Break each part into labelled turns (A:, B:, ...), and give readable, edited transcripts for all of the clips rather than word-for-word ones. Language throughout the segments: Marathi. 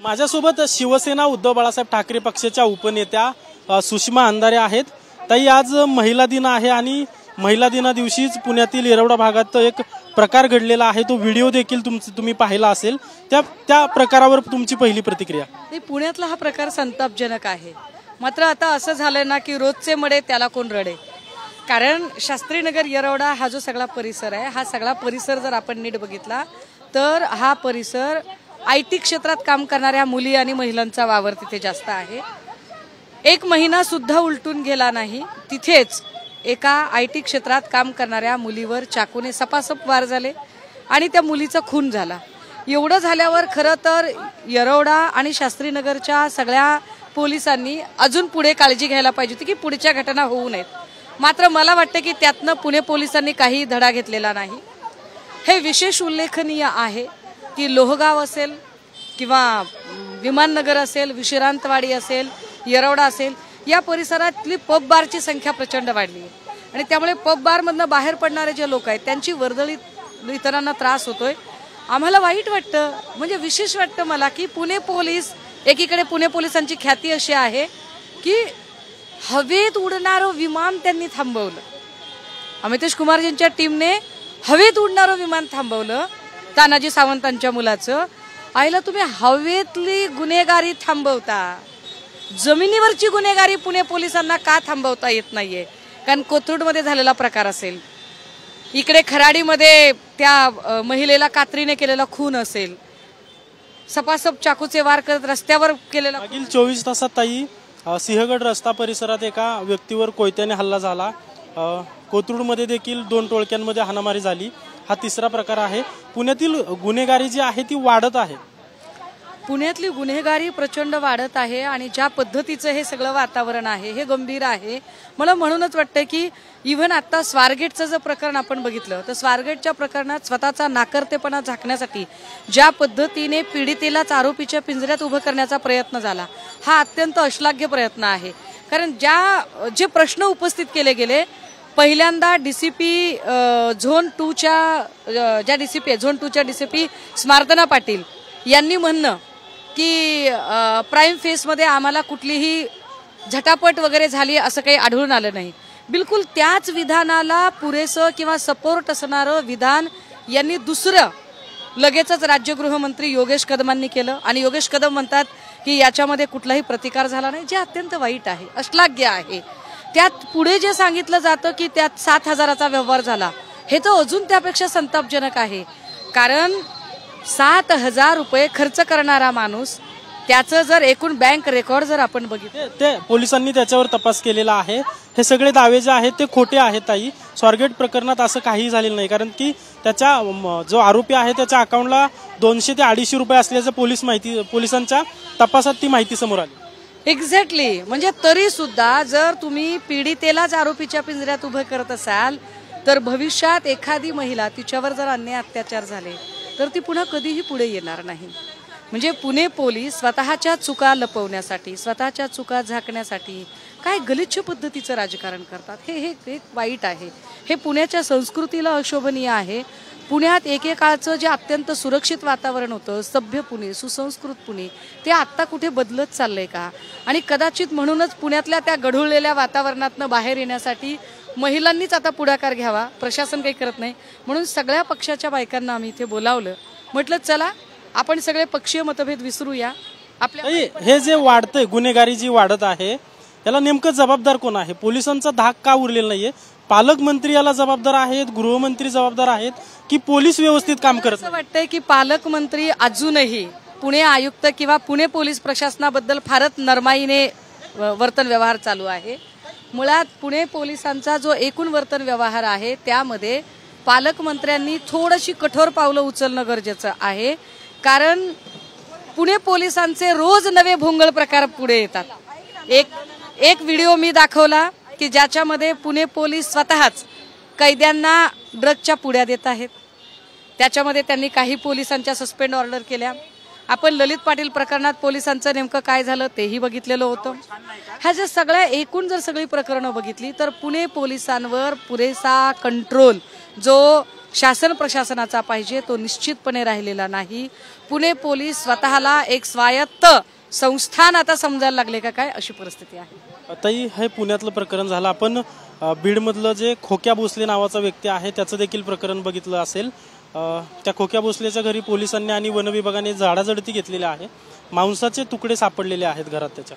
A: माझ्यासोबत शिवसेना उद्धव बाळासाहेब ठाकरे पक्षाच्या उपनेत्या सुषमा अंधारे आहेत। ताई, आज महिला दिन आहे आणि महिला दिना दिवशीच पुण्यातील येरवडा भागात एक प्रकार घडलेला आहे, तो व्हिडिओ देखील तुम्ही पाहिला असेल। त्या प्रकारावर तुमची पहिली प्रतिक्रिया?
B: पुण्यातला हा प्रकार संतापजनक आहे। मात्र आता असं झालंय ना की रोजचे मडे त्याला कोण रडे। कारण शास्त्रीनगर येरवडा हा जो सगळा परिसर आहे, हा सगळा परिसर जर आपण नीट बघितला तर हा परिसर IT क्षेत्रात काम करणाऱ्या मुली आणि महिलांचा वावर तिथे जास्त आहे। एक महिना सुद्धा उलटून गेला नाही, तिथेच एका IT क्षेत्रात काम करणाऱ्या मुलीवर चाकूने सपासप वार झाले आणि त्या मुलीचा खून झाला। एवढं झाल्यावर खरं तर येरवडा आणि शास्त्रीनगरच्या सगळ्या पोलिसांनी अजून पुढे काळजी घ्यायला पाहिजे होती की पुढच्या घटना होऊ नयेत। मात्र मला वाटतं की त्यातनं पुणे पोलिसांनी काही धडा घेतलेला नाही। हे विशेष उल्लेखनीय आहे की लोहगाव असेल किंवा विमाननगर असेल, विश्रांतवाडी असेल, येरवडा असेल, या परिसरातली पब बारची संख्या प्रचंड वाढली आहे आणि त्यामुळे पब बारमधनं बाहेर पडणारे जे लोक आहेत त्यांची वर्दळी इतरांना त्रास होतोय। आम्हाला वाईट वाटतं, म्हणजे विशेष वाटतं मला की पुणे पोलीस, एकीकडे पुणे पोलिसांची ख्याती अशी आहे की हवेत उडणारं विमान त्यांनी थांबवलं। अमितेश कुमारजींच्या टीमने हवेत उडणारं विमान थांबवलं तानाजी सावंतांच्या मुलाचं। आईला तुम्ही हवेतली गुन्हेगारी थांबवता, जमिनीवरची गुन्हेगारी पुणे पोलिसांना का थांबवता येत नाहीये? कारण कोथरूडमध्ये झालेला प्रकार असेल, इकडे खराडीमध्ये त्या महिलेला कात्रीने केलेला खून असेल, सपासप चाकूचे वार करत रस्त्यावर केलेला।
A: मागील 24 तासात ताई सिंहगड रस्ता परिसरात एका व्यक्तीवर कोयत्याने हल्ला झाला। कोथरूडमध्ये देखील 2 टोळक्यांमध्ये हाणामारी झाली। हा तिसरा प्रकार आहे। पुण्यातील गुन्हेगारी जी आहे ती वाढत आहे।
B: पुण्यातली गुन्हेगारी प्रचंड वाढत आहे आणि ज्या पद्धतीचं हे सगळं वातावरण आहे हे गंभीर आहे। मला म्हणूनच वाटतं की इव्हन आता स्वारगेटचं जर प्रकरण आपण बघितलं तर स्वारगेटच्या प्रकरणात स्वतःचा नाकर्तेपणा झाकण्यासाठी ज्या पद्धतीने पीडितेलाच आरोपीच्या पिंजऱ्यात उभं करण्याचा प्रयत्न झाला, हा अत्यंत अश्लाघ्य प्रयत्न आहे। कारण जे प्रश्न उपस्थित केले गेले, पहिल्यांदा डीसीपी झोन 2च्या ज्या डीसीपी आहे, झोन 2च्या डीसीपी स्मार्तना पाटील यांनी म्हणणं की प्राईम फेसमध्ये आम्हाला कुठलीही झटापट वगैरे झाली असं काही आढळून आलं नाही। बिलकुल त्याच विधानाला पुरेसं किंवा सपोर्ट असणारं विधान यांनी दुसरं लगेचच राज्यगृहमंत्री योगेश कदमांनी केलं आणि योगेश कदम म्हणतात की याच्यामध्ये कुठलाही प्रतिकार झाला नाही, जे अत्यंत वाईट आहे, अश्लाघ्य आहे। त्यात पुढे जे सांगितलं जातं की त्यात 7,000चा व्यवहार झाला, हे तर अजून त्यापेक्षा संतापजनक आहे। कारण 7,000 रुपये खर्च करणारा माणूस, त्याचं जर एकूण बँक रेकॉर्ड जर आपण बघितलं,
A: ते पोलिसांनी त्याच्यावर तपास केलेला आहे। हे सगळे दावे जे आहेत ते खोटे आहेत ताई। स्वारगेट प्रकरणात असं काही झालेलं नाही, कारण की त्याच्या जो आरोपी आहे त्याच्या अकाउंटला 200 ते 250 रुपये असल्याचं पोलिसांच्या तपासात ती माहिती समोर आली।
B: एक्झॅक्टली, म्हणजे तरी सुद्धा जर तुम्ही पीडितेलाच आरोपीच्या पिंजऱ्यात उभं करत असाल तर भविष्यात एखादी महिला, तिच्यावर जर अन्याय अत्याचार झाले तर ती पुन्हा कधीही पुढे येणार नाही। म्हणजे पुणे पोलीस स्वतःच्या चुका लपवण्यासाठी, स्वतःच्या चुका झाकण्यासाठी काय गलिच्छ पद्धतीचं राजकारण करतात, हे वाईट आहे। हे पुण्याच्या संस्कृतीला अशोभनीय आहे। पुण्यात एकेकाळचं जे अत्यंत सुरक्षित वातावरण होतं, सभ्य पुणे, सुसंस्कृत पुणे, ते आत्ता कुठे बदलत चाललंय का? आणि कदाचित म्हणूनच पुण्यातल्या त्या गढुळलेल्या वातावरणातनं बाहेर येण्यासाठी महिलांनीच आता पुढाकार घ्यावा, प्रशासन काही करत नाही। म्हणून सगळ्या पक्षाच्या बायकांना आम्ही इथे बोलावलं, म्हटलं चला आपण सगळे पक्षीय मतभेद विसरूया। आपल्या
A: हे जे वाढतंय, गुन्हेगारी जी वाढत आहे, याला नेमकं जबाबदार कोण आहे? पोलिसांचा धाक का उरलेला नाहीये? पालकमंत्री याला जबाबदार आहेत, गृहमंत्री जबाबदार आहेत की पोलीस व्यवस्थित काम करत?
B: असं वाटतंय की पालकमंत्री अजूनही पुणे आयुक्त किंवा पुणे पोलीस प्रशासनाबद्दल फारच नरमाईने वर्तन व्यवहार चालू आहे। मुळात पुणे पोलिसांचा जो एकूण वर्तन व्यवहार आहे त्यामध्ये पालकमंत्र्यांनी थोडीशी कठोर पावलं उचलणं गरजेचं आहे। कारण पुणे पोलिसांचे रोज नवे भोंगळ प्रकार पुढे येतात। एक व्हिडिओ मी दाखवला की ज्याच्यामध्ये पुणे पोलीस स्वतःच कैद्यांना ड्रगच्या पुड्या देत आहेत। त्याच्यामध्ये त्यांनी काही पोलिसांच्या सस्पेंड ऑर्डर केल्या। आपण ललित पाटील प्रकरणात पोलिसांचं नेमकं काय झालं तेही बघितलेलं होतं। ह्या ज्या सगळ्या एकूण जर सगळी प्रकरणं बघितली तर पुणे पोलिसांवर पुरेसा कंट्रोल जो शासन प्रशासनाचा पाहिजे तो निश्चितपणे राहिलेला नाही। पुणे पोलीस स्वतःला एक स्वायत्त संस्थान आता समजायला लागले का काय अशी परिस्थिती आहे।
A: ताई, हे पुण्यातलं प्रकरण झालं, आपण बीडमधलं जे खोक्या भोसले नावाचा व्यक्ती आहे त्याचं देखील प्रकरण बघितलं असेल। त्या खोक्या भोसलेच्या घरी पोलिसांनी आणि वन विभागाने झाडाझडती घेतलेली आहे, मांसाचे तुकडे सापडलेले आहेत घरात त्याच्या।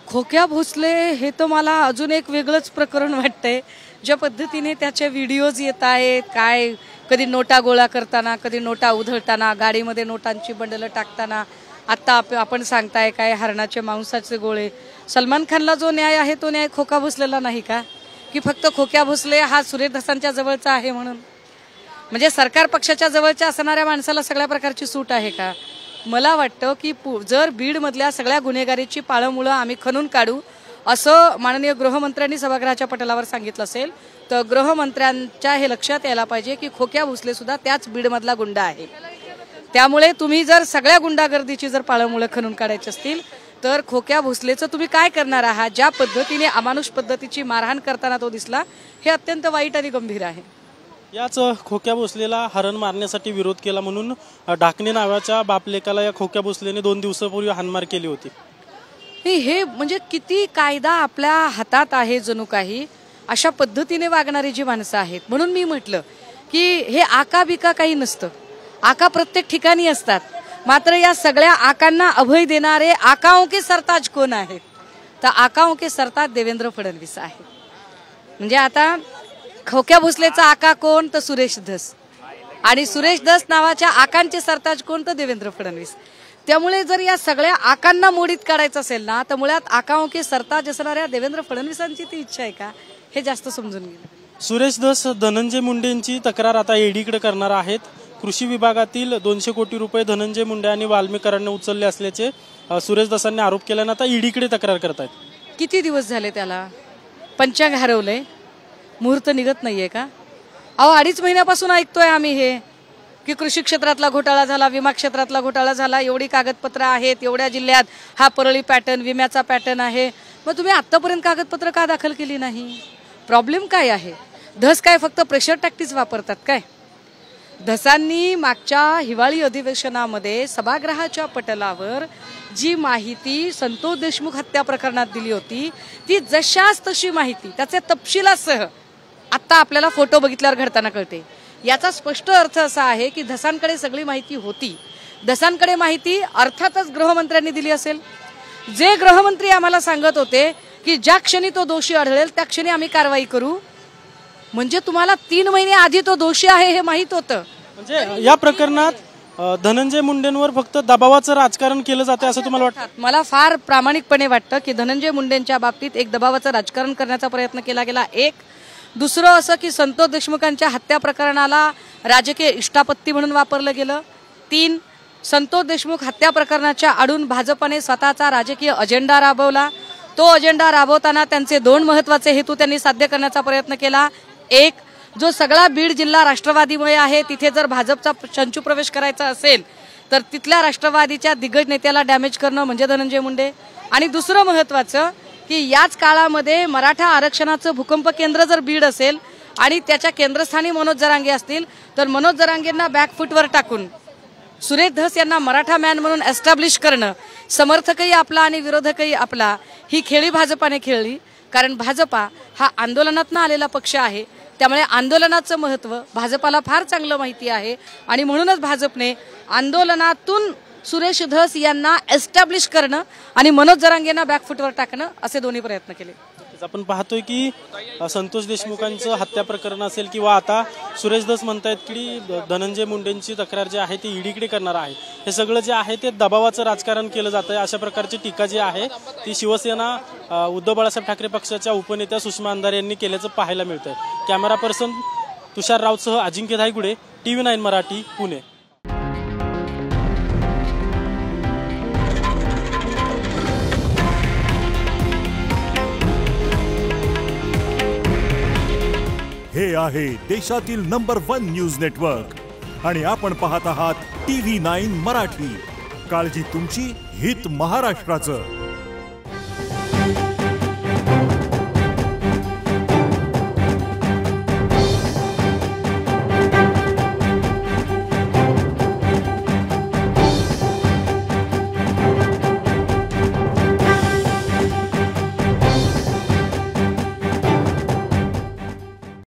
B: खोक्या भोसले हे तर मला अजून एक वेगळंच प्रकरण वाटतंय, ज्या पद्धतीने त्याचे व्हिडिओज येत आहेत, काय कधी नोटा गोळा करताना, कधी नोटा उधळताना, गाडीमध्ये नोटांची बंडलं टाकताना, आता आपण सांगताय काय हरणाचे मांसाचे गोळे। सलमान खानला जो न्याय आहे तो न्याय खोक्या भोसलेला नाही का, की फक्त खोक्या भोसले हा सुरेश धसांच्या जवळचा आहे म्हणून? म्हणजे सरकार पक्षाच्या जवळच्या असणाऱ्या माणसाला सगळ्या प्रकारची सूट आहे का? मला वाटतं की जर बीडमधल्या सगळ्या गुन्हेगारीची पाळंमुळं आम्ही खणून काढू असं माननीय गृहमंत्र्यांनी सभागृहाच्या पटलावर सांगितलं असेल तर गृहमंत्र्यांच्या हे लक्षात यायला पाहिजे की खोक्या भोसले सुद्धा त्याच बीडमधला गुंडा आहे। त्यामुळे तुम्ही जर सगळ्या गुंडागर्दीची जर पाळंमुळं खणून काढायची असतील तर खोक्या भोसलेचं तुम्ही काय करणार आहात? ज्या पद्धतीने अमानुष पद्धतीची मारहाण करताना तो दिसला हे अत्यंत वाईट आणि गंभीर आहे।
A: याच खोक्या भोसलेला हरण मारण्यासाठी विरोध केला म्हणून ढाकणे नावाच्या बापलेकाला या खोक्या भोसलेने 2 दिवसापूर्वी हाणमार केली होती।
B: हे म्हणजे किती कायदा आपल्या हातात आहे जणू काही अशा पद्धतीने वागणारी जी माणसं आहेत। म्हणून मी म्हटलं की हे आका बिका काही नसतं, आका प्रत्येक ठिकाणी असतात, मात्र या सगळ्या आकांना अभय देणारे आकाओं के सरताज कोण आहेत? तर आकाओं के सरताज देवेंद्र फडणवीस आहे। म्हणजे आता खोक्या भोसलेचा आका कोण? तर सुरेश धस, आणि सुरेश धस नावाच्या आकांचे सरताज कोण? तर देवेंद्र फडणवीस। त्यामुळे जर या सगळ्या आकांना मोडीत काढायचं असेल ना तर मुळात आकाओं के सरताज असणाऱ्या देवेंद्र फडणवीसांची ती इच्छा आहे का हे जास्त समजून गेलं।
A: सुरेश धस धनंजय मुंडेंची तक्रार आता ईडीकडे करणार आहेत। कृषी विभागातील 200 कोटी रुपये धनंजय मुंडे आणि वाल्मिकांनी उचलले असल्याचे सुरेश धसांनी आरोप केल्याने आता ईडीकडे तक्रार करतायत।
B: किती दिवस झाले त्याला? पंचांग हरवलंय, मुहूर्त निघत नाहीये का? अहो 2.5 महिन्यापासून ऐकतोय आम्ही हे की कृषी क्षेत्रातला घोटाळा झाला, विमा क्षेत्रातला घोटाळा झाला, एवढी कागदपत्र आहेत, एवढ्या जिल्ह्यात हा परळी पॅटर्न विम्याचा पॅटर्न आहे, मग तुम्ही आतापर्यंत कागदपत्र का दाखल केली नाही? प्रॉब्लेम काय आहे? धस काय फक्त प्रेशर टॅक्टिक्स वापरतात काय? धसांनी मागच्या हिवाळी अधिवेशनामध्ये सभागृहाच्या पटलावर जी माहिती संतोष देशमुख हत्या प्रकरणात दिली होती ती जशाच तशी माहिती त्याचे तपशिलासह आता आपल्याला फोटो बघितल्यावर घडताना कळते। याचा स्पष्ट अर्थ असा आहे की धसांकडे सगळी माहिती होती, धसांकडे माहिती अर्थातच गृहमंत्र्यांनी दिली असेल। जे गृहमंत्री आम्हाला सांगत होते की ज्या क्षणी तो दोषी आढळेल त्या क्षणी आम्ही कारवाई करू, म्हणजे तुम्हाला 3 महिने आधी तो दोषी आहे हे माहित होतं।
A: म्हणजे या प्रकरणात धनंजय मुंडेंवर फक्त दबावाचं राजकारण केलं जाते असं तुम्हाला वाटतं?
B: मला फार प्रामाणिकपणे वाटतं की धनंजय मुंडेंच्या बाबतीत एक दबावाचं राजकारण करण्याचा प्रयत्न केला गेला। एक दुसरं असं की संतोष देशमुखांच्या हत्या प्रकरणाला राजकीय इष्टापत्ती म्हणून वापरलं गेलं। 3 संतोष देशमुख हत्या प्रकरणाच्या आडून भाजपने स्वतःचा राजकीय अजेंडा राबवला। तो अजेंडा राबवताना त्यांचे 2 महत्त्वाचे हेतू त्यांनी साध्य करण्याचा प्रयत्न केला। एक, जो सगळा बीड जिल्हा राष्ट्रवादीमुळे आहे तिथे जर भाजपचा चंचू प्रवेश करायचा असेल तर तिथल्या राष्ट्रवादीच्या दिग्गज नेत्याला डॅमेज करणं म्हणजे धनंजय मुंडे। आणि दुसरं महत्त्वाचं की याच काळामध्ये मराठा आरक्षणाचं भूकंप केंद्र जर बीड असेल आणि त्याच्या केंद्रस्थानी मनोज जरांगे असतील तर मनोज जरांगेंना बॅकफुटवर टाकून सुरेश धस यांना मराठा मॅन म्हणून एस्टॅब्लिश करणं, समर्थकही आपला आणि विरोधकही आपला, ही खेळी भाजपाने खेळली। कारण भाजपा हा आंदोलनातून आलेला पक्ष आहे, त्यामुळे आंदोलनाचं महत्त्व भाजपाला फार चांगलं माहिती आहे आणि म्हणूनच भाजपने आंदोलनातून सुरेश धस यांना एस्टॅब्लिश करणं आणि मनोज जरांगेंना बॅकफुटवर टाकणं असे दोन्ही प्रयत्न केले।
A: आपण पाहतोय की संतोष देशमुखांचं हत्या प्रकरण असेल किंवा आता सुरेश धस म्हणतायत की धनंजय मुंडेंची तक्रार जी आहे ती ईडीकडे करणार आहे, हे सगळं जे आहे ते दबावाचं राजकारण केलं जात आहे अशा प्रकारची टीका जी आहे ती शिवसेना उद्धव बाळासाहेब ठाकरे पक्षाच्या उपनेत्या सुषमा अंधारे यांनी केल्याचं पाहायला मिळतंय। कॅमेरा पर्सन तुषार राऊतसह अजिंक्य धायगुडे, TV9 मराठी, पुणे।
C: हे आहे देशातील नंबर 1 न्यूज नेटवर्क आणि आपण पाहत आहात TV9 मराठी। काळजी तुमची, हित महाराष्ट्राचं।